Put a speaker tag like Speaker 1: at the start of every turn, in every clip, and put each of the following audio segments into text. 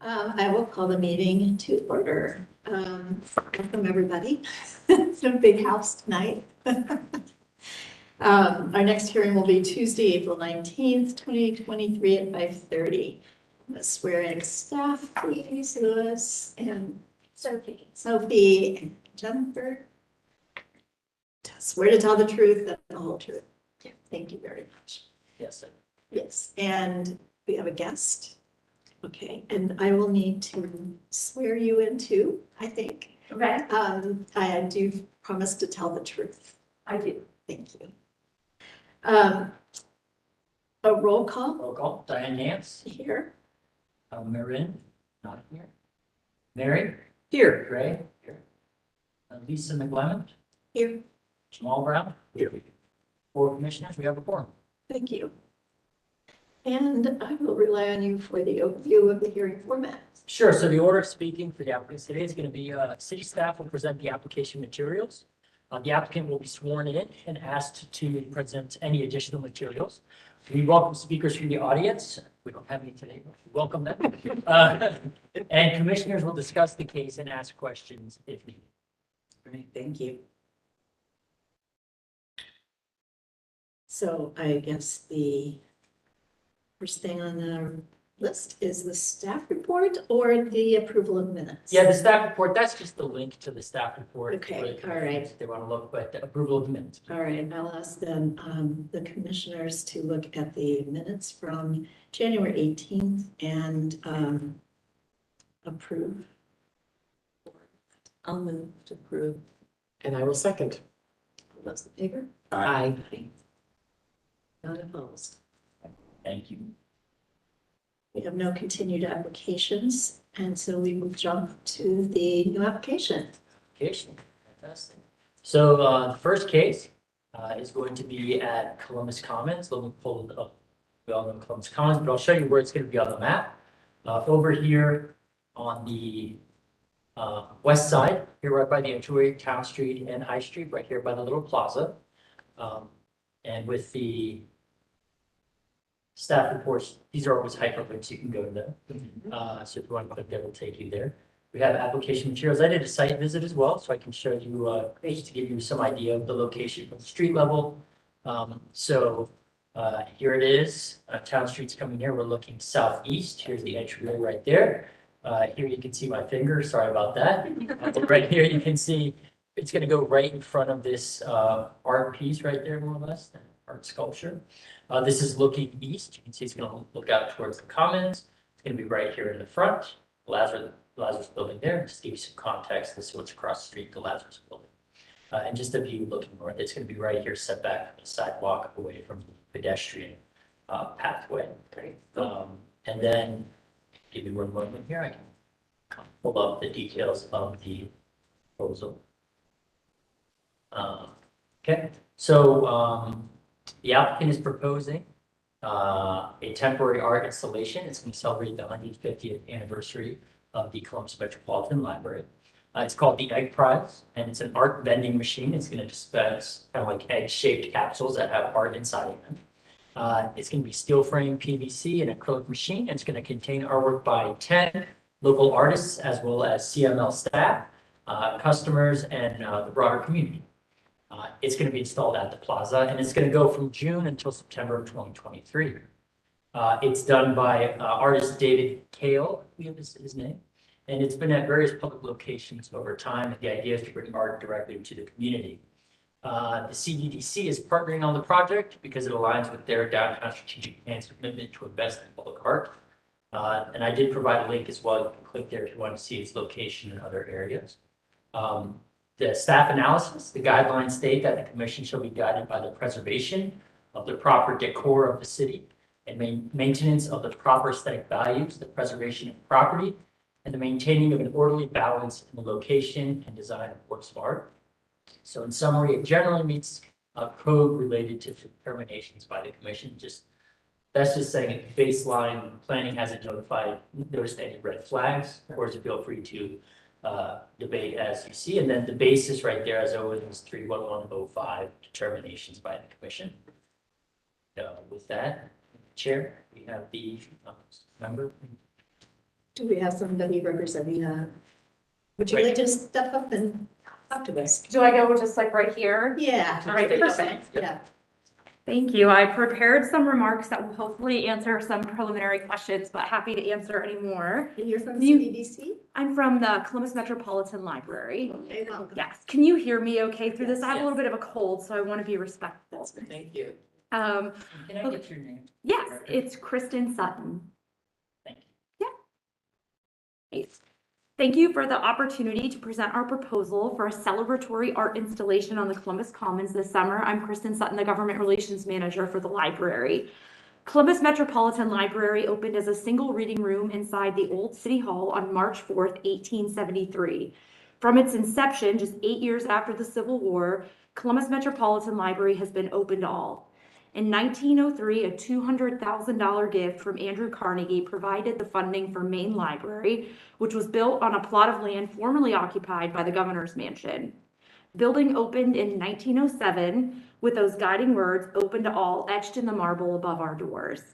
Speaker 1: I will call the meeting to order. Welcome, everybody. It's a big house tonight. Our next hearing will be Tuesday, April 19th, 2023 at 5:30. Swearing staff, please, Louis and Sophie and Jennifer. Swear to tell the truth and the whole truth. Thank you very much.
Speaker 2: Yes, sir.
Speaker 1: Yes, and we have a guest. Okay, and I will need to swear you in too, I think.
Speaker 3: Okay,
Speaker 1: I do promise to tell the truth.
Speaker 3: I do.
Speaker 1: Thank you. A roll call
Speaker 2: Roll call. Diane Nance.
Speaker 1: here.
Speaker 2: Marin. Not here. Mary. Here. Gray. Here. Lisa McLemmon.
Speaker 1: Here.
Speaker 2: Jamal Brown.
Speaker 1: Here.
Speaker 2: 4 commissioners. We have a quorum.
Speaker 1: Thank you. And I will rely on you for the overview of the hearing format.
Speaker 2: Sure. So the order of speaking for the applicants today is going to be city staff will present the application materials. The applicant will be sworn in and asked to present any additional materials. We welcome speakers from the audience. We don't have any today, but we welcome them. And commissioners will discuss the case and ask questions if needed.
Speaker 1: Great, thank you. So I guess the first thing on the list is the staff report or the approval of minutes?
Speaker 2: Yeah, the staff report, that's just the link to the staff report.
Speaker 1: Okay, all right.
Speaker 2: If they want to look, but the approval of the minutes.
Speaker 1: All right, I'll ask then the commissioners to look at the minutes from January 18th and approve.
Speaker 3: I'll move to approve.
Speaker 4: And I will second.
Speaker 1: All those in favor?
Speaker 4: Aye.
Speaker 1: Not opposed.
Speaker 2: Thank you.
Speaker 1: We have no continued applications, and so we will jump to the new application.
Speaker 2: Application, fantastic. So the first case is going to be at Columbus Commons. Let me pull it up. We all know Columbus Commons, but I'll show you where it's going to be on the map. Over here on the west side, here right by the entryway, Town Street and High Street, right here by the little plaza. And with the staff reports, these are always hyperlinks, you can go to them. So if you want to click there, it'll take you there. We have application materials. I did a site visit as well, so I can show you, just to give you some idea of the location from the street level. Here it is, Town Street's coming here. We're looking southeast. Here's the entryway right there. Here you can see my finger, sorry about that. Right here, you can see it's gonna go right in front of this art piece right there, more or less, art sculpture. This is looking east. You can see it's going to look out towards the Commons. It's going to be right here in the front. Lazarus building there. Just to give you some context, this is what's across the street, the Lazarus building. And just a view looking north. It's going to be right here, set back from the sidewalk, away from the pedestrian pathway. And then, give me one moment here. I can pull up the details of the proposal. Okay, so the applicant is proposing a temporary art installation. It's going to celebrate the 150th anniversary of the Columbus Metropolitan Library. It's called the Egg Prize, and it's an art vending machine. It's going to dispense kind of like egg-shaped capsules that have art inside of them. It's going to be steel frame, PVC, and acrylic machine, and it's going to contain artwork by 10 local artists, as well as CML staff, customers, and the broader community. It's going to be installed at the plaza, and it's going to go from June until September of 2023. It's done by artist David Kale, we have his name, and it's been at various public locations over time. And the idea is to bring art directly to the community. The CDDC is partnering on the project because it aligns with their downtown strategic plan's commitment to invest in public art. And I did provide a link as well. You can click there if you want to see its location in other areas. The staff analysis, the guidelines state that the commission shall be guided by the preservation of the proper decor of the city and maintenance of the proper aesthetic values, the preservation of property, and the maintaining of an orderly balance in the location and design of works of art. So in summary, it generally meets a code related to determinations by the commission. That's just saying at the baseline, planning hasn't noticed any red flags. Of course, feel free to debate as you see. And then the basis right there, as always, is 31105 determinations by the commission. With that, Chair, we have the member.
Speaker 1: Do we have somebody representing, would you like to step up and talk to us?
Speaker 3: Do I go just like right here?
Speaker 1: Yeah.
Speaker 3: All right, perfect.
Speaker 1: Yeah.
Speaker 3: Thank you. I prepared some remarks that will hopefully answer some preliminary questions, but happy to answer any more.
Speaker 1: And you're from
Speaker 3: You-
Speaker 1: CBDC?
Speaker 3: I'm from the Columbus Metropolitan Library.
Speaker 1: Okay, welcome.
Speaker 3: Yes. Can you hear me okay through this? I have a
Speaker 2: Yes.
Speaker 3: little bit of a cold, so I want to be respectful.
Speaker 4: Thank you.
Speaker 3: Um,
Speaker 2: Can I get your name?
Speaker 3: yes, it's Kristen Sutton.
Speaker 2: Thank you.
Speaker 3: Great. Thank you for the opportunity to present our proposal for a celebratory art installation on the Columbus Commons this summer. I'm Kristen Sutton, the Government Relations Manager for the library. Columbus Metropolitan Library opened as a single reading room inside the old City Hall on March 4th, 1873. From its inception, just 8 years after the Civil War, Columbus Metropolitan Library has been open to all. In 1903, a $200,000 gift from Andrew Carnegie provided the funding for Main Library, which was built on a plot of land formerly occupied by the governor's mansion. Building opened in 1907 with those guiding words, "Open to all," etched in the marble above our doors.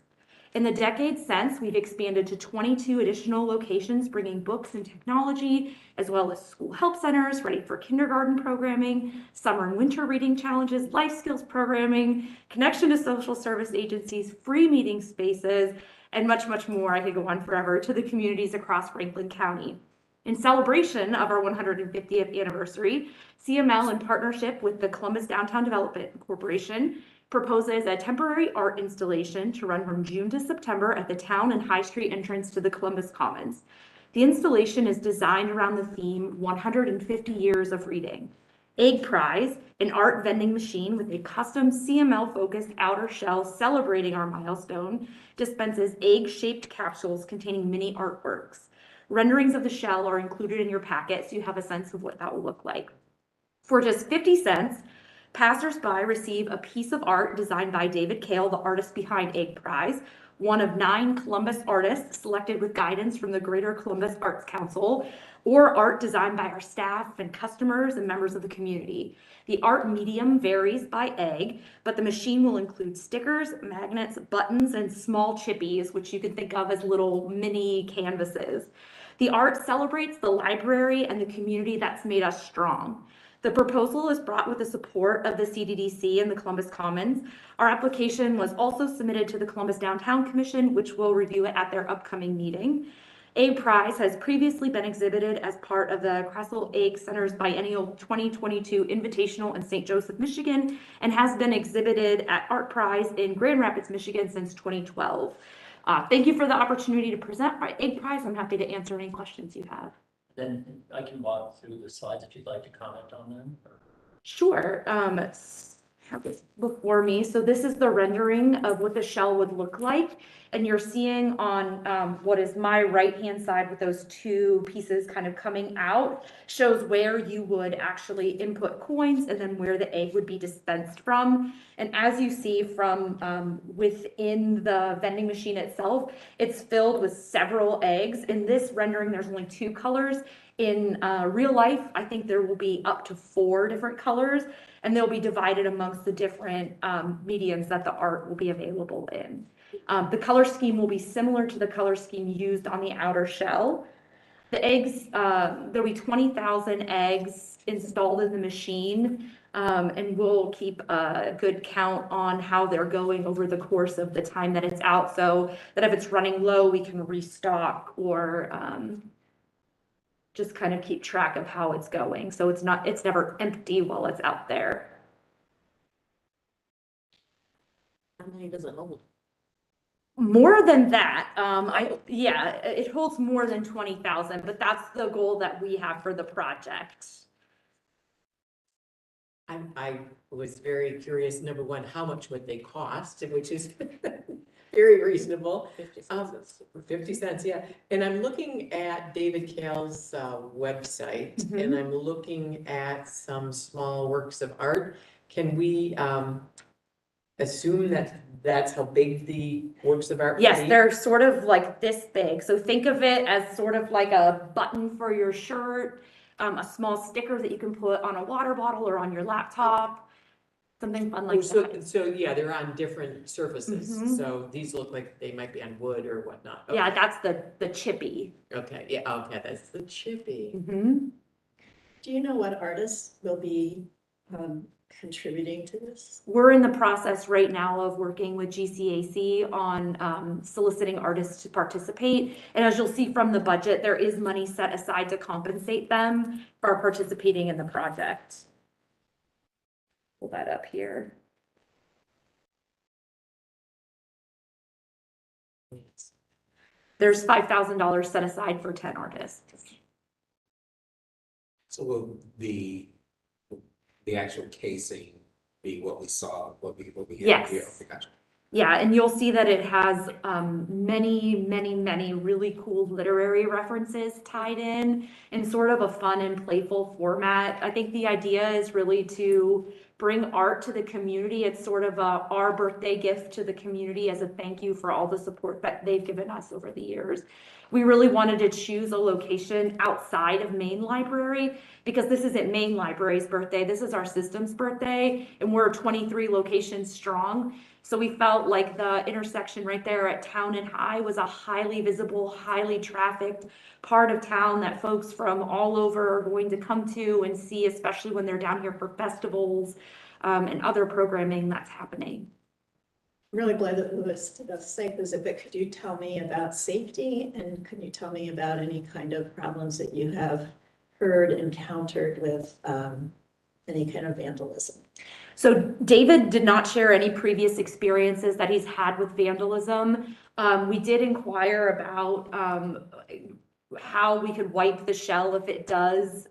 Speaker 3: In the decades since, we've expanded to 22 additional locations, bringing books and technology, as well as school help centers ready for kindergarten programming, summer and winter reading challenges, life skills programming, connection to social service agencies, free meeting spaces, and much, much more. I could go on forever, to the communities across Franklin County. In celebration of our 150th anniversary, CML, in partnership with the Columbus Downtown Development Corporation, proposes a temporary art installation to run from June to September at the Town and High Street entrance to the Columbus Commons. The installation is designed around the theme 150 Years of Reading. Egg Prize, an art vending machine with a custom CML-focused outer shell celebrating our milestone, dispenses egg-shaped capsules containing mini artworks. Renderings of the shell are included in your packet, so you have a sense of what that will look like. For just 50 cents, passersby receive a piece of art designed by David Kale, the artist behind Egg Prize, one of 9 Columbus artists selected with guidance from the Greater Columbus Arts Council, or art designed by our staff and customers and members of the community. The art medium varies by egg, but the machine will include stickers, magnets, buttons, and small chippies, which you can think of as little mini canvases. The art celebrates the library and the community that's made us strong. The proposal is brought with the support of the CDDC and the Columbus Commons. Our application was also submitted to the Columbus Downtown Commission, which will review it at their upcoming meeting. Egg Prize has previously been exhibited as part of the Kressel Egg Center's biennial 2022 Invitational in St. Joseph, Michigan, and has been exhibited at Art Prize in Grand Rapids, Michigan since 2012. Thank you for the opportunity to present our Egg Prize. I'm happy to answer any questions you have.
Speaker 2: Then I can walk through the slides if you'd like to comment on them.
Speaker 3: Sure. Have this before me. So this is the rendering of what the shell would look like. And you're seeing on what is my right-hand side with those 2 pieces kind of coming out, shows where you would actually input coins and then where the egg would be dispensed from. And as you see from within the vending machine itself, it's filled with several eggs. In this rendering, there's only 2 colors. In real life, I think there will be up to 4 different colors, and they'll be divided amongst the different mediums that the art will be available in. The color scheme will be similar to the color scheme used on the outer shell. The eggs, there'll be 20,000 eggs installed in the machine, and we'll keep a good count on how they're going over the course of the time that it's out, so that if it's running low, we can restock or just kind of keep track of how it's going. So it's never empty while it's out there.
Speaker 4: How many does it hold?
Speaker 3: More than that, it holds more than 20,000, but that's the goal that we have for the project.
Speaker 4: I was very curious, number one, how much would they cost, which is very reasonable. 50 cents, yeah. And I'm looking at David Kale's website,
Speaker 3: Mhm.
Speaker 4: and I'm looking at some small works of art. Can we assume that that's how big the works of art would
Speaker 3: Yes,
Speaker 4: be?
Speaker 3: they're sort of like this big. So think of it as sort of like a button for your shirt, a small sticker that you can put on a water bottle or on your laptop. something fun
Speaker 4: Oh,
Speaker 3: like
Speaker 4: so,
Speaker 3: that.
Speaker 4: so yeah, they're on different surfaces,
Speaker 3: Mhm.
Speaker 4: so these look like they might be on wood or whatnot.
Speaker 3: Yeah, that's the chippy.
Speaker 4: Okay, yeah, okay, that's the chippy.
Speaker 3: Mhm.
Speaker 1: Do you know what artists will be contributing to this?
Speaker 3: We're in the process right now of working with GCAC on soliciting artists to participate. And as you'll see from the budget, there is money set aside to compensate them for participating in the project. Pull that up here. There's $5,000 set aside for 10 artists.
Speaker 5: So will the actual casing be what we saw, what we have
Speaker 3: Yes.
Speaker 5: here? Okay, gotcha.
Speaker 3: Yeah, and you'll see that it has many really cool literary references tied in sort of a fun and playful format. I think the idea is really to bring art to the community. It's sort of our birthday gift to the community as a thank you for all the support that they've given us over the years. We really wanted to choose a location outside of Main Library because this isn't Main Library's birthday. This is our system's birthday, and we're 23 locations strong. So we felt like the intersection right there at Town and High was a highly visible, highly trafficked part of town that folks from all over are going to come to and see, especially when they're down here for festivals and other programming that's happening.
Speaker 1: I'm really glad that Louis did a site visit, but could you tell me about safety? And could you tell me about any kind of problems that you have heard, encountered with any kind of vandalism?
Speaker 3: So David did not share any previous experiences that he's had with vandalism. We did inquire about how we could wipe the shell if it does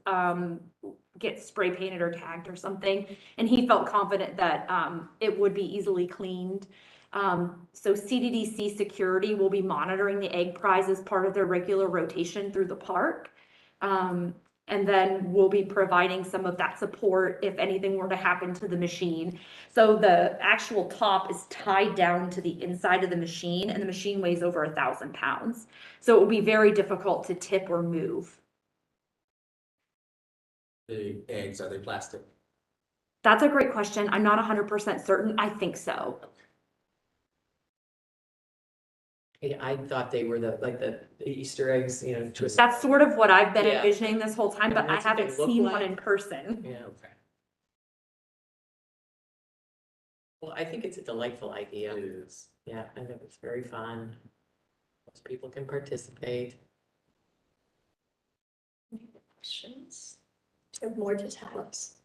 Speaker 3: get spray painted or tagged or something. And he felt confident that it would be easily cleaned. So CDDC security will be monitoring the egg prize as part of their regular rotation through the park. And then we'll be providing some of that support if anything were to happen to the machine. So the actual top is tied down to the inside of the machine, and the machine weighs over 1,000 pounds. So it will be very difficult to tip or move.
Speaker 5: The eggs, are they plastic?
Speaker 3: That's a great question. I'm not 100% certain. I think so.
Speaker 4: Yeah, I thought they were the Easter eggs, you know, twist.
Speaker 3: That's sort of what I've been
Speaker 4: Yeah.
Speaker 3: envisioning this whole time, but I
Speaker 4: That's what they
Speaker 3: haven't
Speaker 4: look
Speaker 3: seen
Speaker 4: like.
Speaker 3: one in person.
Speaker 4: Yeah,
Speaker 5: Okay.
Speaker 4: well, I think it's a delightful idea.
Speaker 5: It is.
Speaker 4: Yeah, I think it's very fun. Most people can participate.
Speaker 1: Questions? Do you have more to tell us?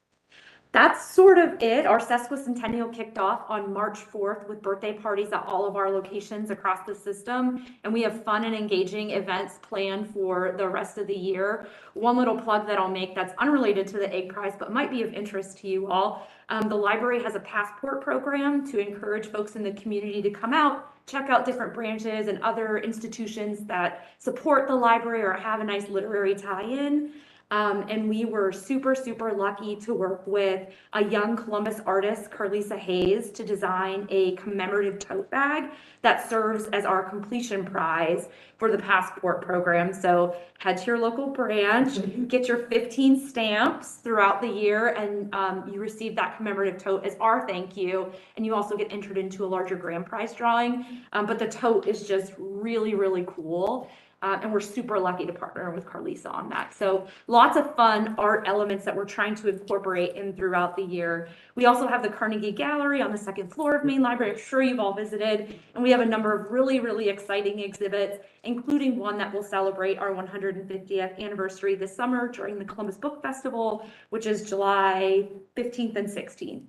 Speaker 3: That's sort of it. Our sesquicentennial kicked off on March 4th with birthday parties at all of our locations across the system. And we have fun and engaging events planned for the rest of the year. One little plug that I'll make that's unrelated to the egg prize, but might be of interest to you all. The library has a passport program to encourage folks in the community to come out, check out different branches and other institutions that support the library or have a nice literary tie-in. And we were super lucky to work with a young Columbus artist, Carlisa Hayes, to design a commemorative tote bag that serves as our completion prize for the passport program. So head to your local branch, get your 15 stamps throughout the year, and you receive that commemorative tote as our thank you. And you also get entered into a larger grand prize drawing. But the tote is just really cool. And we're super lucky to partner with Carlisa on that. So lots of fun art elements that we're trying to incorporate in throughout the year. We also have the Carnegie Gallery on the second floor of Main Library. I'm sure you've all visited. And we have a number of really exciting exhibits, including one that will celebrate our 150th anniversary this summer during the Columbus Book Festival, which is July 15th and 16th.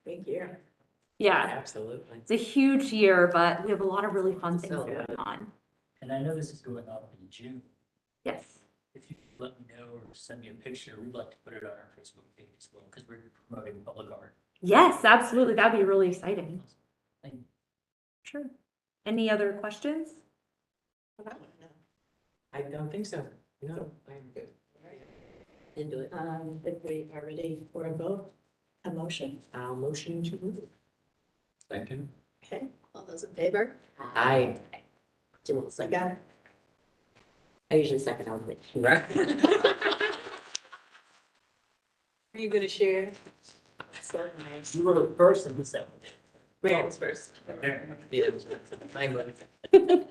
Speaker 1: Big year.
Speaker 3: Yeah,
Speaker 4: Absolutely.
Speaker 3: it's a huge year, but we have a lot of really fun things
Speaker 4: Celebrate.
Speaker 3: going on.
Speaker 2: And I know this is going up in June.
Speaker 3: Yes.
Speaker 2: If you could let me know or send me a picture, we'd like to put it on our Facebook page as well, because we're promoting public art.
Speaker 3: Yes, absolutely. That'd be really exciting.
Speaker 2: Thank you.
Speaker 3: Sure. Any other questions?
Speaker 4: I don't think so. No, I'm good. Into it.
Speaker 1: If we are ready for a vote, a motion,
Speaker 4: I'll motion to move.
Speaker 5: Second.
Speaker 1: okay, all those in favor?
Speaker 4: Aye.
Speaker 1: Second.
Speaker 4: I usually second on it.
Speaker 5: Right.
Speaker 1: Are you gonna share? So nice.
Speaker 2: You were the first in the set.
Speaker 4: Mary was first. Yeah. Mine was.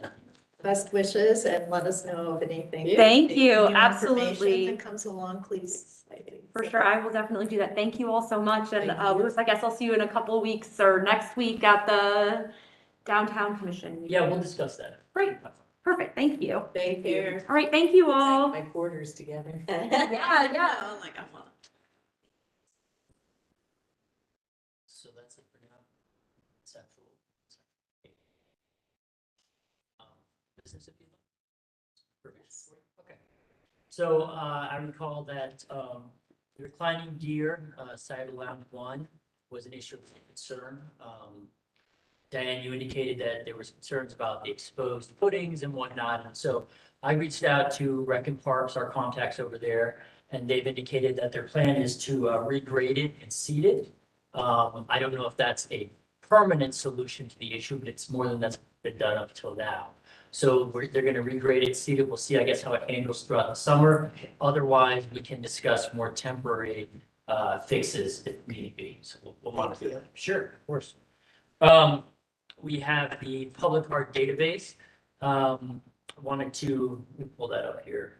Speaker 1: Best wishes and let us know of anything.
Speaker 4: Yeah.
Speaker 3: Thank
Speaker 1: New
Speaker 3: you,
Speaker 1: information
Speaker 3: absolutely.
Speaker 1: That comes along, please.
Speaker 3: For sure, I will definitely do that. Thank you all so much. And
Speaker 4: Thank you.
Speaker 3: Louis, I guess I'll see you in a couple weeks or next week at the downtown commission. meeting.
Speaker 2: Yeah, we'll discuss that.
Speaker 3: Great, perfect, thank you.
Speaker 4: Thank you.
Speaker 3: All right, thank you all.
Speaker 4: My quarters together.
Speaker 3: Yeah, yeah.
Speaker 1: Oh my God.
Speaker 2: So that's it for now. Central. Business if you like. Okay. So, I recall that, the reclining deer, side of Lounge One was an issue of concern. Diane, you indicated that there was concerns about the exposed footings and whatnot, and so I reached out to Rec and Parks, our contacts over there, and they've indicated that their plan is to regrade it and seed it. I don't know if that's a permanent solution to the issue, but it's more than that's been done up till now. So they're gonna regrade it, seed it, we'll see, I guess, how it handles throughout the summer. Otherwise, we can discuss more temporary fixes if need be, so we'll monitor that. Sure, of course. We have the public art database. Wanted to let me pull that up here.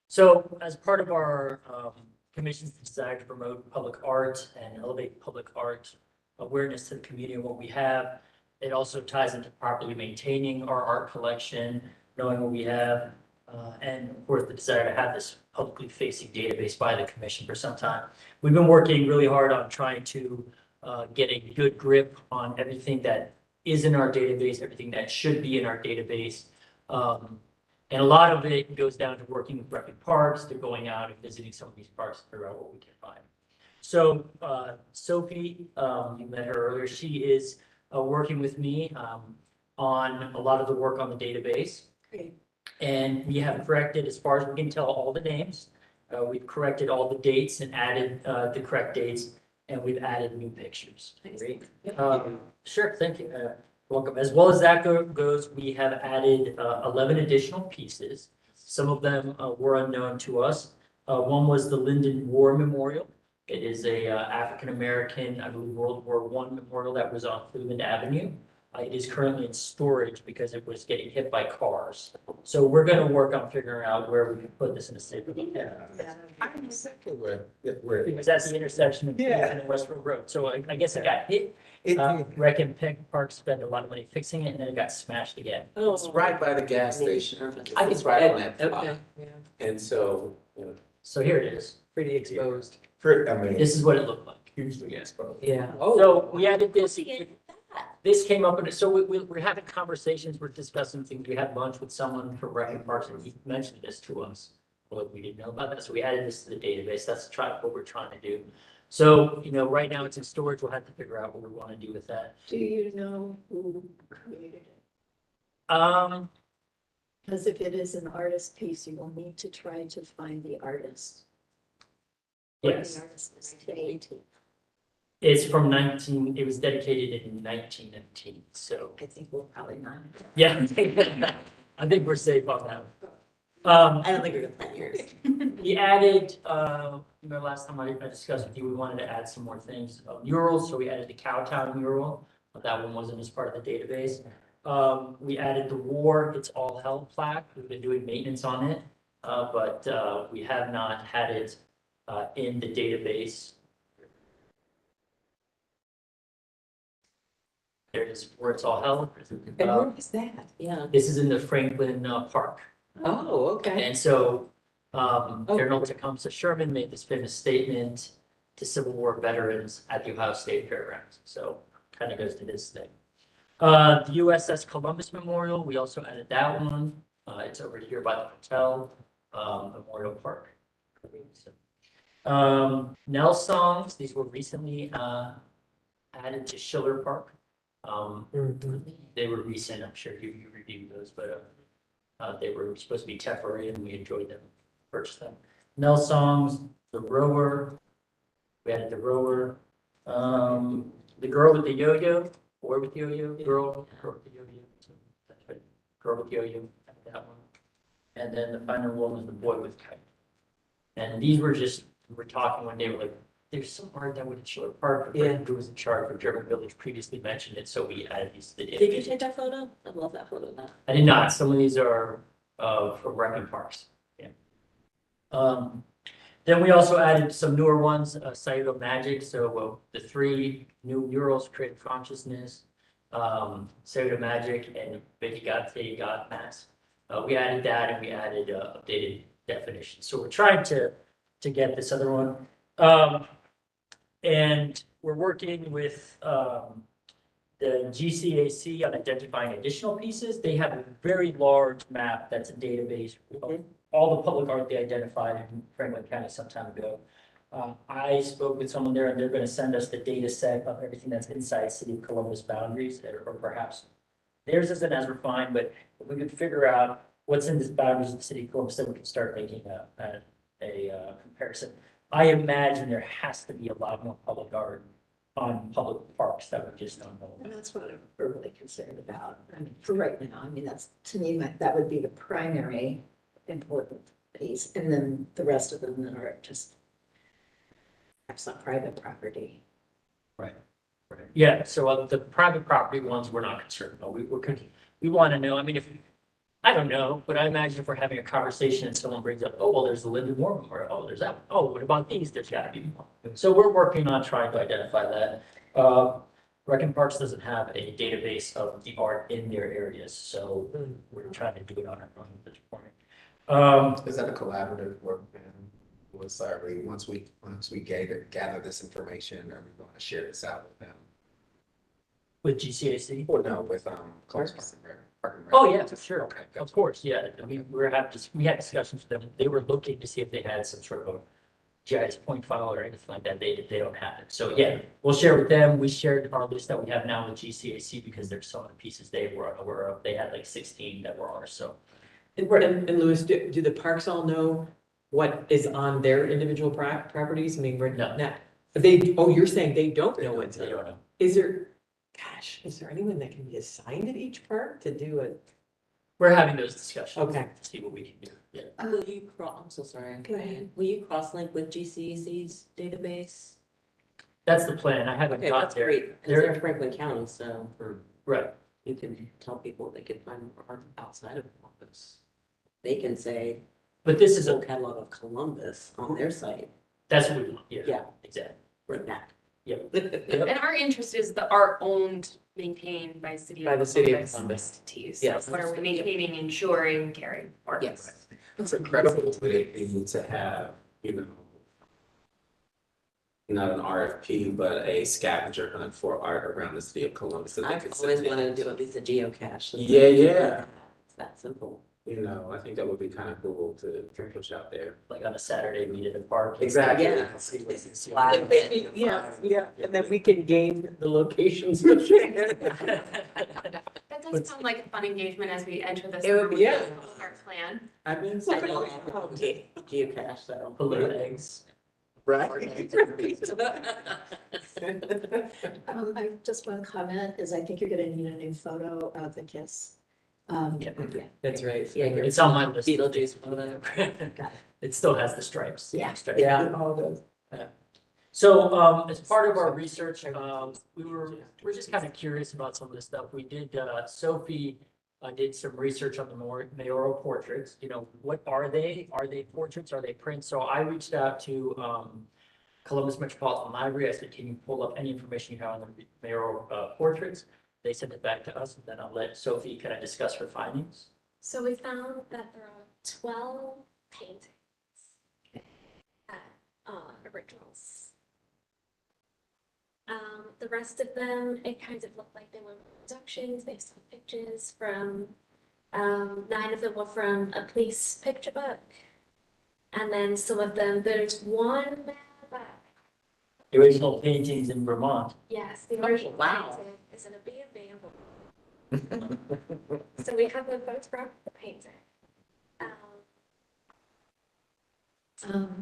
Speaker 2: So as part of our commission's desire to promote public art and elevate public art awareness to the community and what we have, it also ties into properly maintaining our art collection, knowing what we have, and of course, the desire to have this publicly facing database by the commission for some time. We've been working really hard on trying to get a good grip on everything that is in our database, everything that should be in our database. And a lot of it goes down to working with rec and parks, to going out and visiting some of these parks to figure out what we can find. So Sophie, you met her earlier, she is working with me on a lot of the work on the database.
Speaker 1: Great.
Speaker 2: And we have corrected, as far as we can tell, all the names. We've corrected all the dates and added the correct dates, and we've added new pictures.
Speaker 4: Great.
Speaker 2: Sure, thank you. Welcome. As well as that goes, we have added 11 additional pieces. Some of them were unknown to us. One was the Lyndon War Memorial. It is a African-American, I believe, World War I memorial that was on Cleveland Avenue. It is currently in storage because it was getting hit by cars. So we're going to work on figuring out where we can put this in a safe location.
Speaker 5: I know exactly where,
Speaker 2: It was at the intersection of Cleveland and Westbrook Road. So I guess it got hit.
Speaker 5: it,
Speaker 2: Rec and Park spent a lot of money fixing it, and then it got smashed again.
Speaker 5: it's right by the gas station.
Speaker 2: I
Speaker 5: It's
Speaker 2: can-
Speaker 5: right on that
Speaker 4: Okay,
Speaker 5: block.
Speaker 4: yeah,
Speaker 5: And so, you know,
Speaker 2: So here it is.
Speaker 4: pretty exposed.
Speaker 5: I mean,
Speaker 2: This is what it looked like.
Speaker 5: hugely exposed.
Speaker 4: Yeah.
Speaker 2: So we added this. This came up, and so we're having conversations, we're discussing things. We had lunch with someone from Rec and Parks, and he mentioned this to us. Well, we didn't know about that, so we added this to the database. That's what we're trying to do. So, right now it's in storage. We'll have to figure out what we want to do with that.
Speaker 1: Do you know who created it? Because if it is an artist piece, you will need to try to find the artist. Or the
Speaker 2: Yes,
Speaker 1: artist's date.
Speaker 2: it's from it was dedicated in 1919, so,
Speaker 1: I think we'll probably not.
Speaker 2: yeah. I think we're safe on that.
Speaker 1: I don't think we're gonna find yours.
Speaker 2: We added, last time I discussed with you, we wanted to add some more things, murals, so we added the Cowtown mural. That one wasn't as part of the database. We added the War, It's All Hell plaque. We've been doing maintenance on it, but we have not had it in the database. There it is, Where It's All Hell.
Speaker 4: And where was that? Yeah.
Speaker 2: This is in the Franklin Park.
Speaker 4: Oh, okay.
Speaker 2: And so, General Tecumseh Sherman made this famous statement to Civil War veterans at the Ohio State Fairgrounds. So kind of goes to this thing. The USS Columbus Memorial, we also added that one. It's over here by the hotel, Memorial Park. Nell songs, these were recently added to Schiller Park. They were recent, I'm sure you reviewed those, but they were supposed to be temporary and we enjoyed them, purchased them. Nell songs, The Rower, We added the rower, the girl with the yo-yo, boy with yo-yo, girl with the yo-yo. So that's right. Girl with yo-yo, that one. And then the final one was the boy with kite. And these were just, we were talking one day, we're like, there's some art that would show apart, but
Speaker 4: Yeah.
Speaker 2: who was in charge of German Village previously mentioned it, so we added these to the
Speaker 6: Did you
Speaker 2: image.
Speaker 6: take that photo? I love that photo now.
Speaker 2: I did not, some of these are, from Rec and Parks, yeah. Then we also added some newer ones, Cellular Magic, so the 3 new murals, Creative Consciousness, Cellular Magic, and Vetigate God Mass. We added that and we added updated definitions. So we're trying to get this other one. And we're working with the GCAC on identifying additional pieces. They have a very large map that's a database of all the public art they identified in Franklin County some time ago. I spoke with someone there and they're gonna send us the data set of everything that's inside City of Columbus boundaries, or perhaps theirs isn't as refined, but if we could figure out what's in this boundaries of the City of Columbus, then we can start making a comparison. I imagine there has to be a lot more public art on public parks that we just don't know.
Speaker 1: And that's what I'm really concerned about. I mean, for right now, I mean, that's, to me, that would be the primary important piece. And then the rest of them that are just perhaps not private property.
Speaker 2: Yeah, so the private property ones, we're not concerned about. We want to know, I mean, I don't know, but I imagine if we're having a conversation and someone brings up, oh, well, there's the Linden War Memorial, oh, there's that, oh, what about these? There's gotta be more. So we're working on trying to identify that. Rec and Parks doesn't have a database of the art in their areas, so we're trying to do it on our own at this point.
Speaker 5: Is that a collaborative work then? Was, once we gather this information, are we going to share this out with them?
Speaker 2: With GCAC?
Speaker 5: Or no, with, Columbus Park and Rec?
Speaker 2: Oh, yeah, for sure.
Speaker 5: Okay,
Speaker 2: Of
Speaker 5: gotcha.
Speaker 2: course, yeah. I mean, we had discussions with them. They were looking to see if they had some sort of GIS point file or anything like that. They don't have it. So yeah, we'll share with them. We shared our list that we have now with GCAC because there's some of the pieces they were unaware of. They had like 16 that were ours, so.
Speaker 4: And Louis, do the parks all know what is on their individual properties? I mean, we're
Speaker 2: No.
Speaker 4: not, you're saying they don't know what's
Speaker 2: They
Speaker 4: there?
Speaker 2: don't know.
Speaker 4: Is there anyone that can be assigned at each park to do it?
Speaker 2: We're having those discussions.
Speaker 4: Okay.
Speaker 2: To see what we can do. Yeah.
Speaker 6: Will you I'm so sorry.
Speaker 1: Go ahead.
Speaker 6: Will you cross-link with GCAC's database?
Speaker 2: That's the plan. I haven't
Speaker 6: Okay,
Speaker 2: got
Speaker 6: that's
Speaker 2: there.
Speaker 6: great, because they're Franklin County, so
Speaker 2: Right.
Speaker 6: you can tell people they can find more art outside of Columbus. They can say,
Speaker 2: But this is
Speaker 6: full catalog of Columbus on their site,
Speaker 2: that's what we want. Yeah.
Speaker 6: Yeah.
Speaker 2: Exactly.
Speaker 6: like that.
Speaker 2: Yep.
Speaker 7: And our interest is the art owned, maintained by city.
Speaker 4: By the city of
Speaker 7: Columbus
Speaker 4: Columbus.
Speaker 7: entities.
Speaker 4: Yes.
Speaker 7: So what are we maintaining, insuring, caring for?
Speaker 6: Yes.
Speaker 5: It's incredible that they need to have, not an RFP, but a scavenger hunt for art around the city of Columbus. that they
Speaker 6: I've
Speaker 5: could
Speaker 6: always
Speaker 5: submit.
Speaker 6: wanted to do at least a geocache.
Speaker 5: Yeah.
Speaker 6: It's that simple.
Speaker 5: I think that would be kind of cool to push out there.
Speaker 2: Like on a Saturday, meet at a park.
Speaker 6: Yeah. Wow.
Speaker 4: Yeah, and then we can gain the locations.
Speaker 7: That does sound like a fun engagement as we enter this.
Speaker 4: It would be, yeah.
Speaker 7: Our plan.
Speaker 5: I've been.
Speaker 6: Geocache, so.
Speaker 2: Balloon eggs.
Speaker 4: Right?
Speaker 1: I just want to comment is I think you're gonna need a new photo of the KISS.
Speaker 2: Yeah.
Speaker 4: That's right.
Speaker 6: Yeah, your
Speaker 2: It's on my list.
Speaker 6: Beetlejuice photo.
Speaker 2: It still has the stripes.
Speaker 1: Yeah.
Speaker 2: Stripes.
Speaker 4: Yeah.
Speaker 2: So, as part of our research, we're just kind of curious about some of this stuff. We did, Sophie, did some research on the mayoral portraits. What are they? Are they portraits? Are they prints? So I reached out to, Columbus Metropolitan Library. I said, can you pull up any information you have on the mayoral, portraits? They sent it back to us, and then I'll let Sophie kind of discuss her findings.
Speaker 8: So we found that there are 12 paintings that are originals. The rest of them, it kind of looked like they were reproductions based on pictures from, 9 of them were from a police picture book. And then some of them, there's one that,
Speaker 2: The original paintings in Vermont.
Speaker 8: yes, the original
Speaker 6: wow.
Speaker 8: painting is in a B&B in Vermont. So we have a photograph of the painting.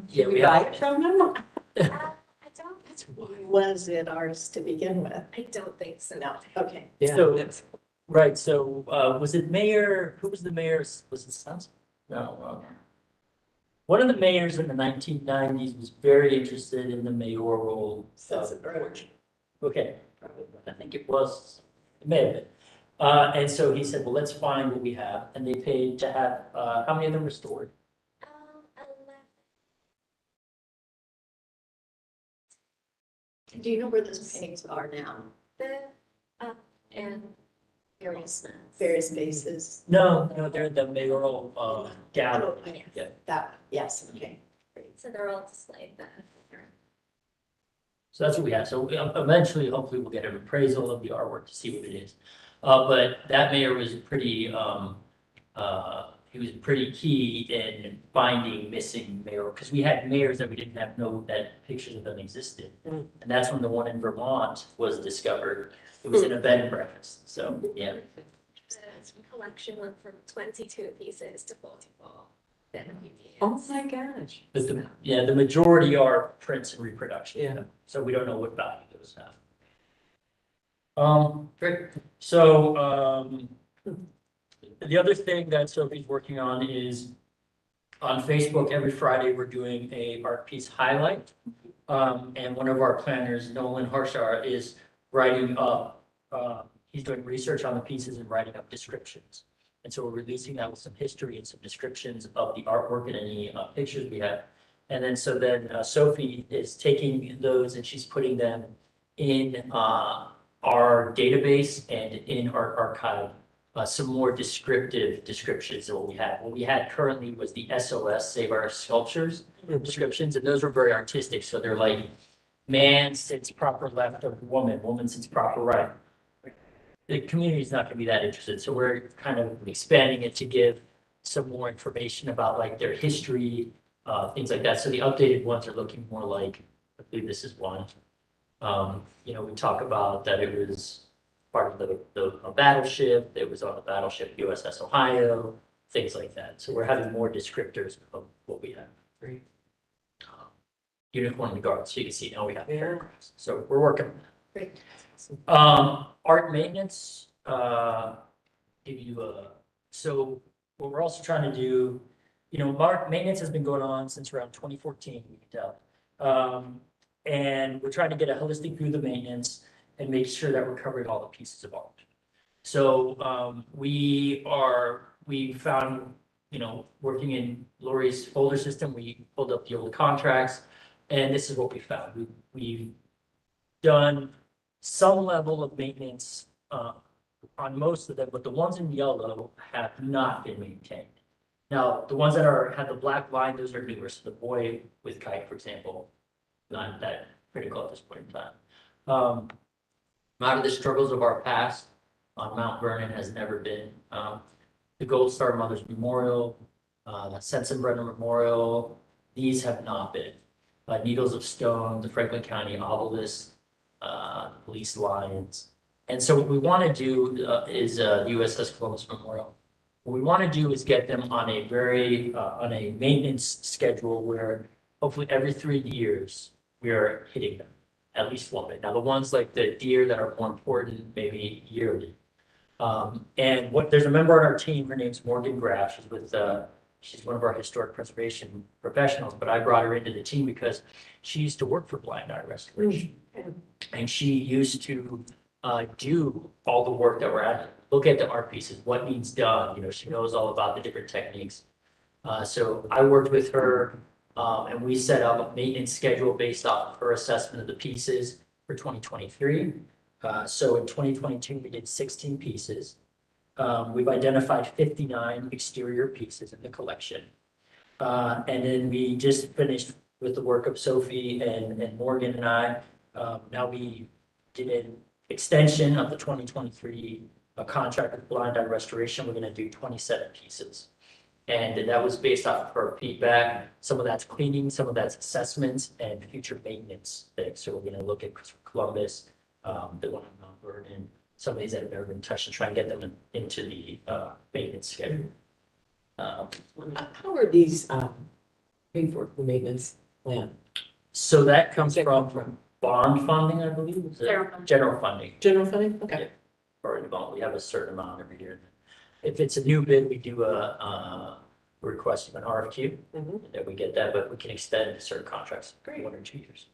Speaker 2: Yeah,
Speaker 4: We
Speaker 2: we
Speaker 4: buy
Speaker 2: have.
Speaker 4: it from them?
Speaker 8: I
Speaker 1: Was it ours to begin with?
Speaker 8: I don't think so.
Speaker 1: No, okay.
Speaker 4: Yeah,
Speaker 2: So-
Speaker 4: that's,
Speaker 2: Right, so, was it mayor, who was the mayor, was it Sons? No, one of the mayors in the 1990s was very interested in the mayoral.
Speaker 1: Sunset Bridge.
Speaker 2: Okay, I think it was, it may have been. And so he said, well, let's find what we have, and they paid to have, how many of them restored?
Speaker 8: 11.
Speaker 1: Do you know where those paintings are now?
Speaker 8: The up and various
Speaker 1: Various bases?
Speaker 2: No, they're the mayoral, gallery.
Speaker 1: Oh, yes.
Speaker 2: Yeah.
Speaker 1: That, yes, okay.
Speaker 8: So they're all displayed there.
Speaker 2: So that's what we have. So eventually, hopefully, we'll get an appraisal of the artwork to see what it is. But that mayor was pretty, he was pretty key in finding missing mayor, because we had mayors that we didn't have know that pictures of them existed.
Speaker 4: Mm.
Speaker 2: And that's when the one in Vermont was discovered. It was in a bed and breakfast. So, yeah.
Speaker 8: The collection went from 22 pieces to 44.
Speaker 4: oh my gosh.
Speaker 2: But the majority are prints and reproduction.
Speaker 4: Yeah.
Speaker 2: So we don't know what value those have. Great. So, the other thing that Sophie's working on is on Facebook, every Friday, we're doing a art piece highlight. And one of our planners, Nolan Harshar, is writing up, he's doing research on the pieces and writing up descriptions. And so we're releasing that with some history and some descriptions of the artwork and any pictures we have. And then Sophie is taking those and she's putting them in our database and in our archive, some more descriptive descriptions of what we had. What we had currently was the SOS, Save Our Sculptures descriptions, and those were very artistic. So they're like, man sits proper left of woman, woman sits proper right. The community is not going to be that interested, so we're kind of expanding it to give some more information about like their history, things like that. So the updated ones are looking more like, I believe this is one. We talk about that it was part of a battleship, it was on the battleship USS Ohio, things like that. So we're having more descriptors of what we have.
Speaker 4: Great.
Speaker 2: Unicorn in the garden, so you can see now we have
Speaker 4: Yeah.
Speaker 2: paragraphs. So we're working on that.
Speaker 1: Great.
Speaker 2: Art maintenance, give you so what we're also trying to do, art maintenance has been going on since around 2014, we can tell. And we're trying to get a holistic view of the maintenance and make sure that we're covering all the pieces of art. So, we found, working in Lori's folder system, we pulled up the old contracts, and this is what we found. We've done some level of maintenance on most of them, but the ones in yellow have not been maintained. Now, the ones that had the black line, those are newer. So the boy with kite, for example, not that critical at this point in time. Out of the struggles of our past on Mount Vernon has never been the Gold Star Mothers Memorial, Sensenbrenner Memorial. These have not been. Needles of Stone, the Franklin County Obelisk, Police Lions. And so what we want to do is the USS Columbus Memorial. What we want to do is get them on a maintenance schedule where hopefully every 3 years we are hitting them at least one bit. Now the ones like the deer that are more important, maybe yearly. And there's a member on our team, her name's Morgan Graff. She's one of our historic preservation professionals, but I brought her into the team because she used to work for Blind Eye Restoration. And she used to do all the work that we're at, look at the art pieces, what needs done. She knows all about the different techniques. So I worked with her and we set up a maintenance schedule based off of her assessment of the pieces for 2023. So in 2022, we did 16 pieces. We've identified 59 exterior pieces in the collection. And then we just finished with the work of Sophie and Morgan and I. Now we did an extension of the 2023 contract with Blind Eye Restoration. We're going to do 27 pieces. And that was based off of her feedback. Some of that's cleaning, some of that's assessments and future maintenance things. So we're going to look at Columbus, the one in Mount Vernon, some of these that have never been touched and try and get them into the maintenance schedule.
Speaker 4: How are these paid for, the maintenance plan?
Speaker 2: So that comes
Speaker 4: Where's that come
Speaker 2: from bond funding, I believe, is it?
Speaker 7: General funding.
Speaker 2: General funding.
Speaker 4: General funding? Okay.
Speaker 2: Or in bond, we have a certain amount every year. If it's a new bid, we do a request of an RFQ,
Speaker 4: Mhm.
Speaker 2: and then we get that, but we can extend certain contracts,
Speaker 4: Great.
Speaker 2: 1 or 2 years.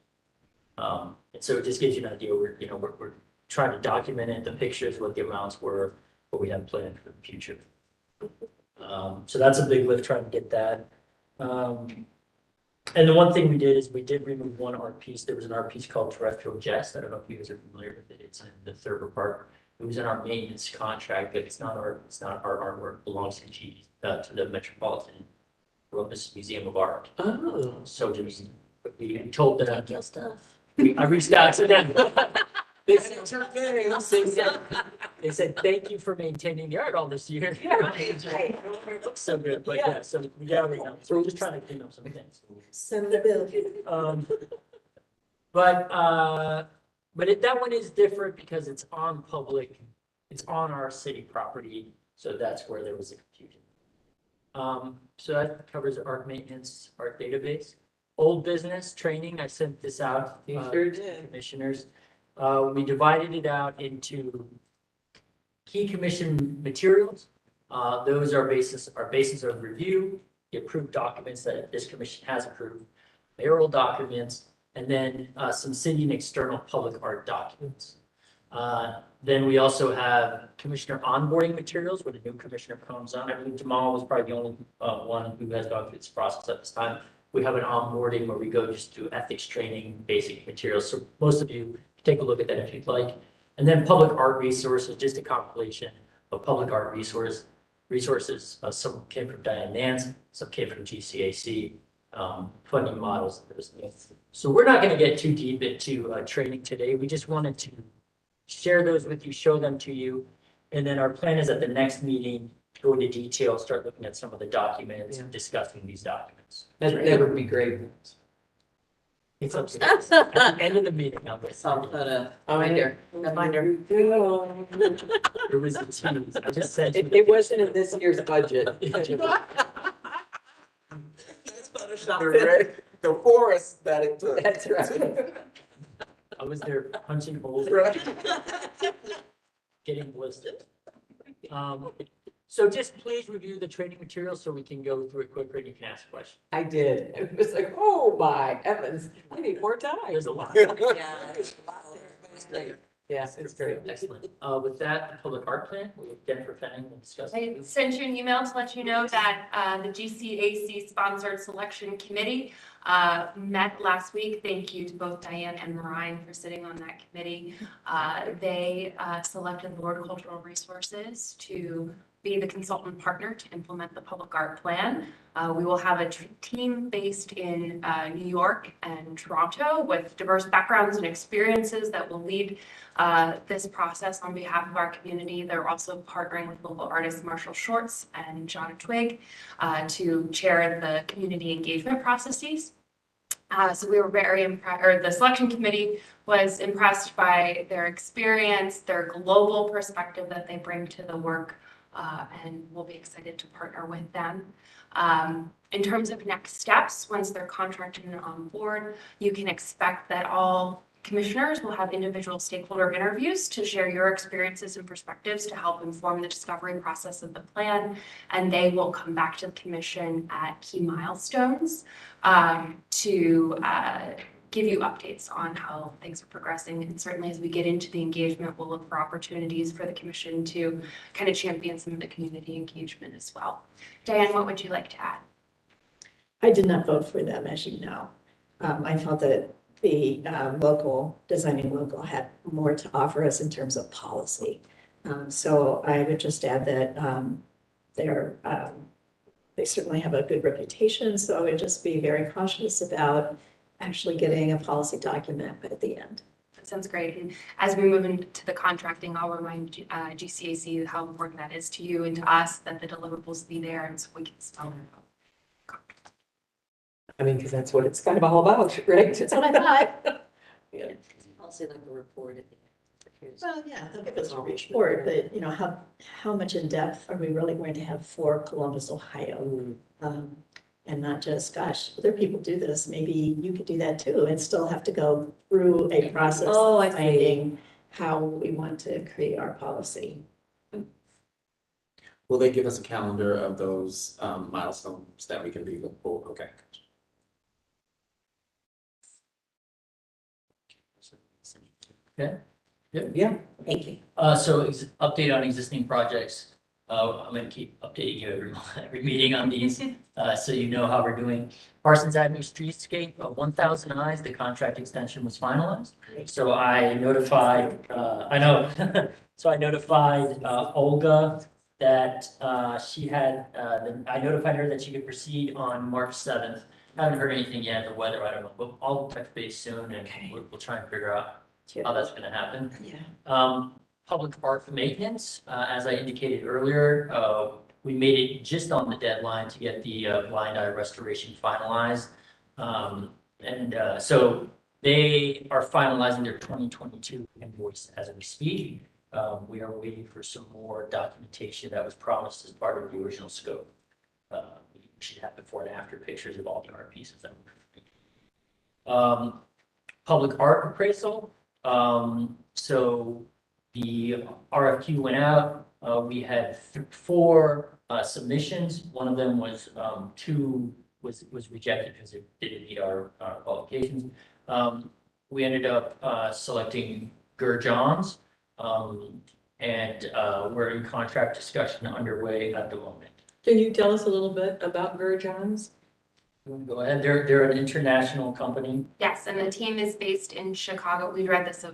Speaker 2: And so it just gives you an idea, we're trying to document it, the pictures, what the amounts were, what we have planned for the future. So that's a big lift, trying to get that. And the one thing we did is we did remove one art piece. There was an art piece called Terrestrial Jest. I don't know if you guys are familiar with it. It's in the Thurber Park. It was in our maintenance contract, but it's not our artwork. It belongs to the Metropolitan Columbus Museum of Art.
Speaker 4: Oh.
Speaker 2: So just, we told them,
Speaker 6: Your stuff.
Speaker 2: I reached out to them.
Speaker 4: They said,
Speaker 2: They said, thank you for maintaining the art all this year. It looks so good, but yeah, so we're just trying to clean up some things.
Speaker 1: Send the bill.
Speaker 2: That one is different because it's on it's on our city property, so that's where there was a confusion. So that covers art maintenance, art database. Old business training, I sent this out.
Speaker 4: You
Speaker 2: to
Speaker 4: sure did.
Speaker 2: Commissioners. We divided it out into key commission materials. Those are basis of review, the approved documents that this commission has approved, mayoral documents, and then some city and external public art documents. Then we also have commissioner onboarding materials where the new commissioner comes on. I believe Jamal was probably the only one who has gone through this process at this time. We have an onboarding where we go just do ethics training, basic materials. So most of you take a look at that if you'd like. And then public art resources, just a compilation of public art resources. Some came from Diane Nance, some came from GCAC, funding models. So we're not going to get too deep into training today. We just wanted to share those with you, show them to you. And then our plan is at the next meeting, go into detail, start looking at some of the documents, and discussing these documents.
Speaker 4: That would be great.
Speaker 2: It's up to you. At the end of the meeting, I'll get
Speaker 6: I'll
Speaker 2: some.
Speaker 6: put a binder.
Speaker 2: There was a tease. I just said.
Speaker 4: It wasn't in this year's budget.
Speaker 5: The forest that it took.
Speaker 4: That's right.
Speaker 2: I was there punching holes, getting blistered. So just please review the training materials so we can go through it quicker and you can ask questions.
Speaker 4: I did. It was like, oh my heavens, I need more time.
Speaker 2: There's a lot.
Speaker 4: Yes, it's great.
Speaker 2: Excellent. With that, the public art plan, we'll Jennifer Fanning will discuss.
Speaker 7: I sent you an email to let you know that the GCAC sponsored selection committee met last week. Thank you to both Diane and Ryan for sitting on that committee. They selected Lord Cultural Resources to be the consultant partner to implement the public art plan. We will have a team based in New York and Toronto with diverse backgrounds and experiences that will lead this process on behalf of our community. They're also partnering with local artists Marshall Shorts and John Twig to chair the community engagement processes. So we were very impressed, or the selection committee was impressed by their experience, their global perspective that they bring to the work, and we'll be excited to partner with them. In terms of next steps, once they're contracted and on board, you can expect that all commissioners will have individual stakeholder interviews to share your experiences and perspectives to help inform the discovery process of the plan. And they will come back to the commission at key milestones to give you updates on how things are progressing. And certainly as we get into the engagement, we'll look for opportunities for the commission to kind of champion some of the community engagement as well. Diane, what would you like to add?
Speaker 1: I did not vote for them, as you know. I felt that the designing local had more to offer us in terms of policy. So I would just add that they certainly have a good reputation, so I would just be very cautious about actually getting a policy document at the end.
Speaker 7: That sounds great. And as we move into the contracting, I'll remind GCAC how important that is to you and to us, that the deliverables be there and so we can spell them out.
Speaker 4: I mean, because that's what it's kind of all about, right?
Speaker 1: That's what I thought.
Speaker 6: I'll say like a report at the end.
Speaker 1: Well, yeah, they'll give us a report that, you know, how much in depth are we really going to have for Columbus, Ohio? And not just, gosh, other people do this, maybe you could do that too, and still have to go through a process
Speaker 6: Oh, I
Speaker 1: of
Speaker 6: see.
Speaker 1: finding how we want to create our policy.
Speaker 5: Will they give us a calendar of those milestones that we can be looking for? Okay.
Speaker 2: Okay,
Speaker 6: Yeah, thank you.
Speaker 2: so update on existing projects. I'm gonna keep updating you every meeting on these, so you know how we're doing. Parsons Avenue Streetscape, 1,000 eyes, the contract extension was finalized. So I notified, so I notified Olga that she had, I notified her that she could proceed on March 7th. Haven't heard anything yet, the weather, I don't know, but I'll touch base soon and we'll try and figure out how that's gonna happen.
Speaker 1: Yeah.
Speaker 2: Public park maintenance, as I indicated earlier, we made it just on the deadline to get the blind eye restoration finalized. So they are finalizing their 2022 invoice as we speak. We are waiting for some more documentation that was promised as part of the original scope. We should have before and after pictures of all the art pieces that were. Public art appraisal. So the RFQ went out. We had 4 submissions. One of them was was rejected because it didn't meet our qualifications. We ended up selecting Johns, and we're in contract discussion underway at the moment.
Speaker 4: Can you tell us a little bit about Johns?
Speaker 2: Go ahead. They're an international company.
Speaker 7: Yes, and the team is based in Chicago. We read this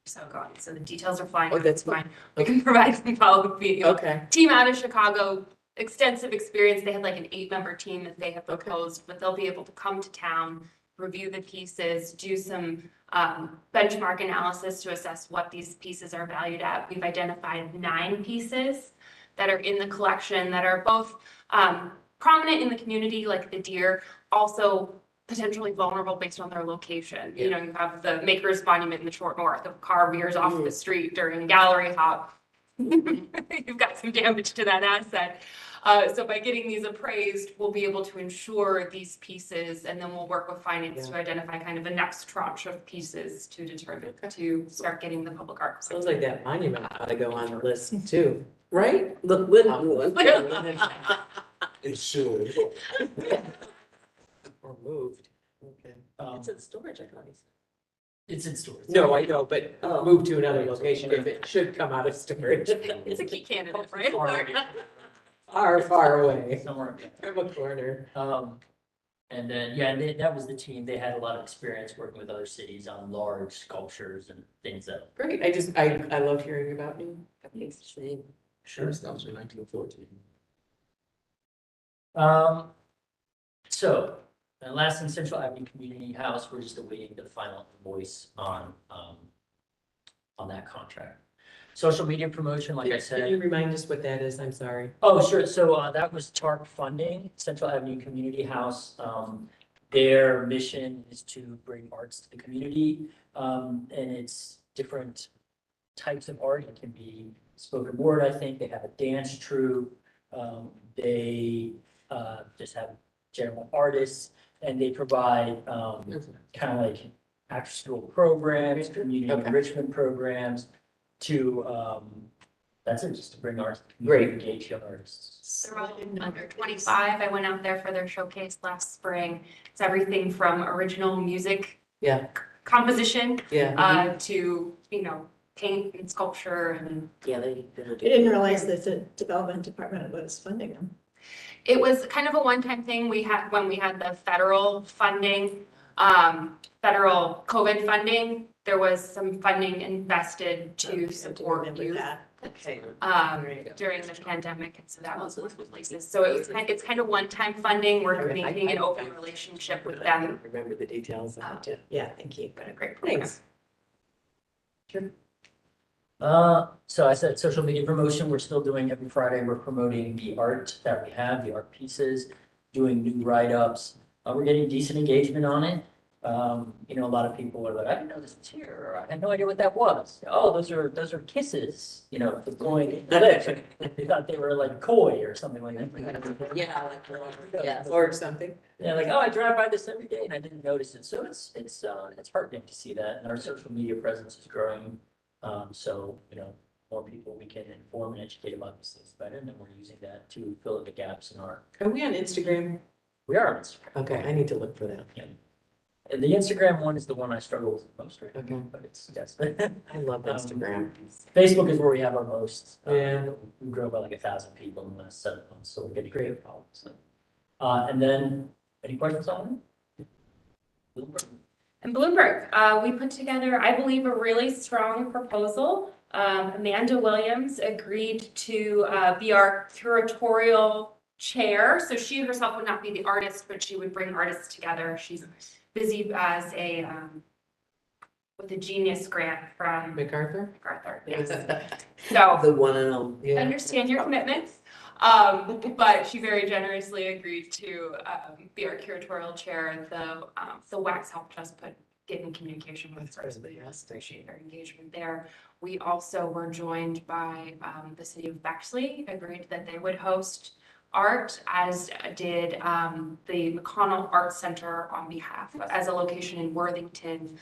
Speaker 7: so ago, so the details are flying.
Speaker 4: Oh, that's
Speaker 7: fine. We can provide some follow-up video.
Speaker 4: Okay.
Speaker 7: Team out of Chicago, extensive experience. They had like an 8-member team that they have proposed, but they'll be able to come to town, review the pieces, do some benchmark analysis to assess what these pieces are valued at. We've identified 9 pieces that are in the collection that are both prominent in the community, like the deer, also potentially vulnerable based on their location. You know, you have the Maker's Monument in the short north, a car veers off the street during a gallery hop. You've got some damage to that asset. So by getting these appraised, we'll be able to insure these pieces, and then we'll work with finance to identify kind of the next tranche of pieces to determine, to start getting the public art.
Speaker 4: Sounds like that monument ought to go on the list too, right?
Speaker 6: The little one.
Speaker 5: It should.
Speaker 4: Or moved. Okay.
Speaker 6: It's in storage, I thought he said.
Speaker 2: It's in stores.
Speaker 4: No, I know, but
Speaker 6: Oh.
Speaker 4: move to another location if it should come out of storage.
Speaker 7: It's a key candidate, right?
Speaker 4: Far, far away
Speaker 2: Somewhere.
Speaker 4: from a corner.
Speaker 2: And then, yeah, and that was the team. They had a lot of experience working with other cities on large sculptures and things that.
Speaker 4: Great. I love hearing about new.
Speaker 5: Sure, that was in 1914.
Speaker 2: So, and last thing, Central Avenue Community House, we're just awaiting the final invoice on that contract. Social media promotion, like I
Speaker 4: Can
Speaker 2: said.
Speaker 4: you remind us what that is? I'm sorry.
Speaker 2: Oh, sure. So that was TARP funding, Central Avenue Community House. Their mission is to bring arts to the community, and it's different types of art. It can be spoken word, I think. They have a dance troupe. They just have general artists, and they provide kind of like after-school programs, community
Speaker 4: Okay.
Speaker 2: enrichment programs to, that's it, just to bring arts,
Speaker 4: Great.
Speaker 2: engage young artists.
Speaker 7: They're all under 25. I went out there for their showcase last spring. It's everything from original music
Speaker 4: Yeah,
Speaker 7: composition
Speaker 4: yeah.
Speaker 7: to, you know, paint and sculpture. And
Speaker 6: Yeah, they.
Speaker 1: I didn't realize that the development department was funding them.
Speaker 7: it was kind of a one-time thing we had when we had the federal funding, federal COVID funding. There was some funding invested to support
Speaker 1: Remember
Speaker 7: youth
Speaker 1: that.
Speaker 6: Okay.
Speaker 7: during the pandemic, and so that was one of the places. So it's kind of one-time funding. We're
Speaker 4: Okay.
Speaker 7: maintaining an open relationship with them.
Speaker 4: Remember the details of it.
Speaker 1: Yeah, thank you.
Speaker 7: Been a great program.
Speaker 4: Thanks.
Speaker 2: So I said social media promotion, we're still doing every Friday. We're promoting the art that we have, the art pieces, doing new write-ups. We're getting decent engagement on it. You know, a lot of people were like, I didn't know this was here, or I had no idea what that was. Oh, those are kisses, you know, for going, they thought they were like koi or something like that.
Speaker 6: Yeah, yeah.
Speaker 4: Or something.
Speaker 2: Yeah, like, oh, I drive by this every day and I didn't notice it. So it's heartening to see that. And our social media presence is growing. So, you know, more people we can inform and educate about these things better. And then we're using that to fill in the gaps in our,
Speaker 4: Are we on Instagram?
Speaker 2: we are on Instagram.
Speaker 4: Okay, I need to look for that.
Speaker 2: And the Instagram one is the one I struggle with the most right now,
Speaker 4: Okay.
Speaker 2: but that's,
Speaker 4: I love Instagram.
Speaker 2: Facebook is where we have our most.
Speaker 4: Yeah.
Speaker 2: We grew by like 1,000 people in the last 7 months, so we're getting great problems. And then, any questions on it?
Speaker 7: And Bloomberg, we put together, I believe, a really strong proposal. Amanda Williams agreed to be our curatorial chair. So she herself would not be the artist, but she would bring artists together. She's busy as with a genius grant from
Speaker 4: MacArthur?
Speaker 7: MacArthur. Yes. So
Speaker 6: The one and only.
Speaker 7: understand your commitments. But she very generously agreed to be our curatorial chair. The wax helped us get in communication with her. So we appreciate their engagement there. We also were joined by the city of Bexley, agreed that they would host art, as did the McConnell Arts Center on behalf, as a location in Worthington.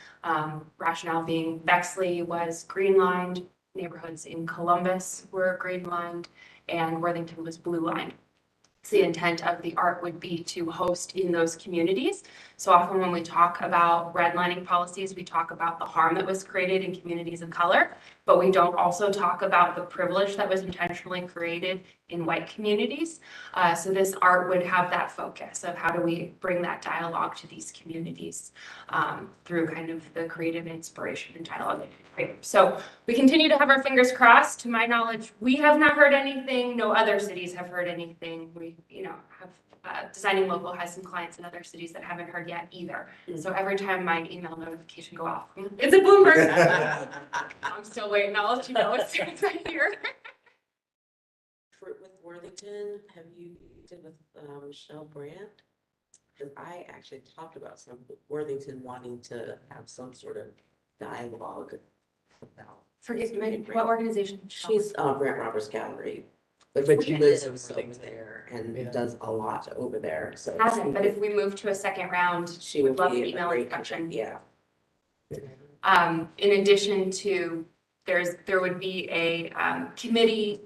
Speaker 7: Rationale being Bexley was green-lined, neighborhoods in Columbus were green-lined, and Worthington was blue-lined. So the intent of the art would be to host in those communities. So often when we talk about redlining policies, we talk about the harm that was created in communities of color, but we don't also talk about the privilege that was intentionally created in white communities. So this art would have that focus of how do we bring that dialogue to these communities through kind of the creative inspiration and dialogue. So we continue to have our fingers crossed. To my knowledge, we have not heard anything. No other cities have heard anything. We, have Designing Local has some clients in other cities that haven't heard yet either. So every time my email notification go off, it's a Bloomberg. I'm still waiting. I'll let you know as soon as I hear.
Speaker 6: With Worthington, have you did with Michelle Brandt? Because I actually talked about some Worthington wanting to have some sort of dialogue about.
Speaker 7: Forgive me, what organization?
Speaker 6: She's Brant Roberts Gallery, but she lives over there and does a lot over there. So
Speaker 7: Hasn't, but if we move to a second round,
Speaker 6: she would
Speaker 7: love
Speaker 6: be
Speaker 7: the
Speaker 6: a
Speaker 7: email
Speaker 6: great
Speaker 7: introduction.
Speaker 6: Yeah.
Speaker 7: In addition to, there would be a committee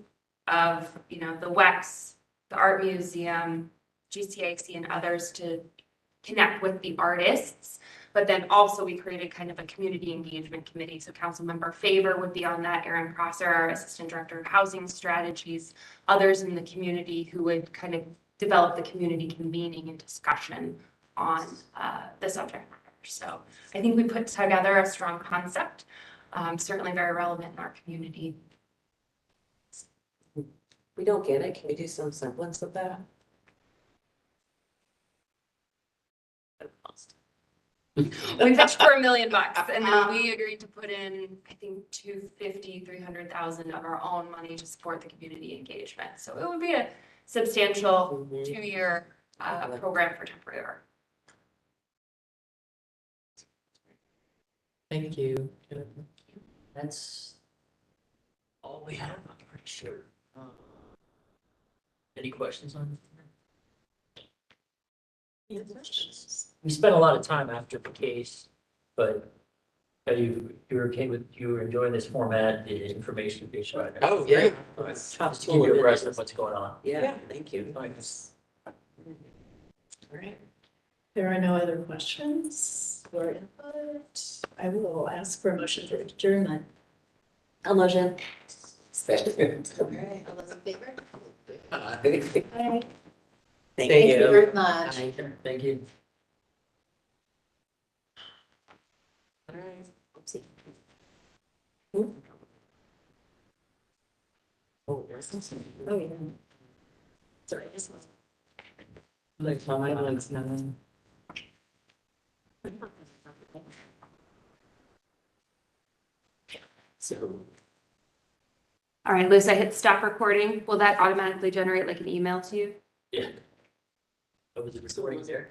Speaker 7: of, the WEX, the Art Museum, GCAC and others to connect with the artists. But then also we created kind of a community engagement committee. So Councilmember Favor would be on that, Aaron Prosser, our Assistant Director of Housing Strategies, others in the community who would kind of develop the community convening and discussion on the subject matter. So I think we put together a strong concept, certainly very relevant in our community.
Speaker 6: We don't get it. Can we do some semblance of that?
Speaker 7: We pitched for $1 million and then we agreed to put in, I think, 300,000 of our own money to support the community engagement. So it would be a substantial 2-year program for temporary art.
Speaker 4: Thank you.
Speaker 2: That's all we have, I'm pretty sure. Any questions on? We spent a lot of time after the case, but are you're okay with, you enjoying this format, the information being shared?
Speaker 4: Oh, yeah.
Speaker 2: Just to keep you abreast of what's going on.
Speaker 6: Yeah, thank you.
Speaker 2: Thanks.
Speaker 1: All right. There are no other questions or input. I will ask for a motion for adjournment.
Speaker 8: A motion.
Speaker 1: All right, all those in favor? Aye.
Speaker 6: Thank
Speaker 1: Thank
Speaker 6: you.
Speaker 1: you very much.
Speaker 2: Sure, thank you.
Speaker 6: Oh, there's some.
Speaker 1: Oh, yeah. Sorry, this one.
Speaker 4: Like my one's not.
Speaker 6: So.
Speaker 7: All right, Liz, I hit stop recording. Will that automatically generate like an email to you?
Speaker 2: Yeah. What was the recording there?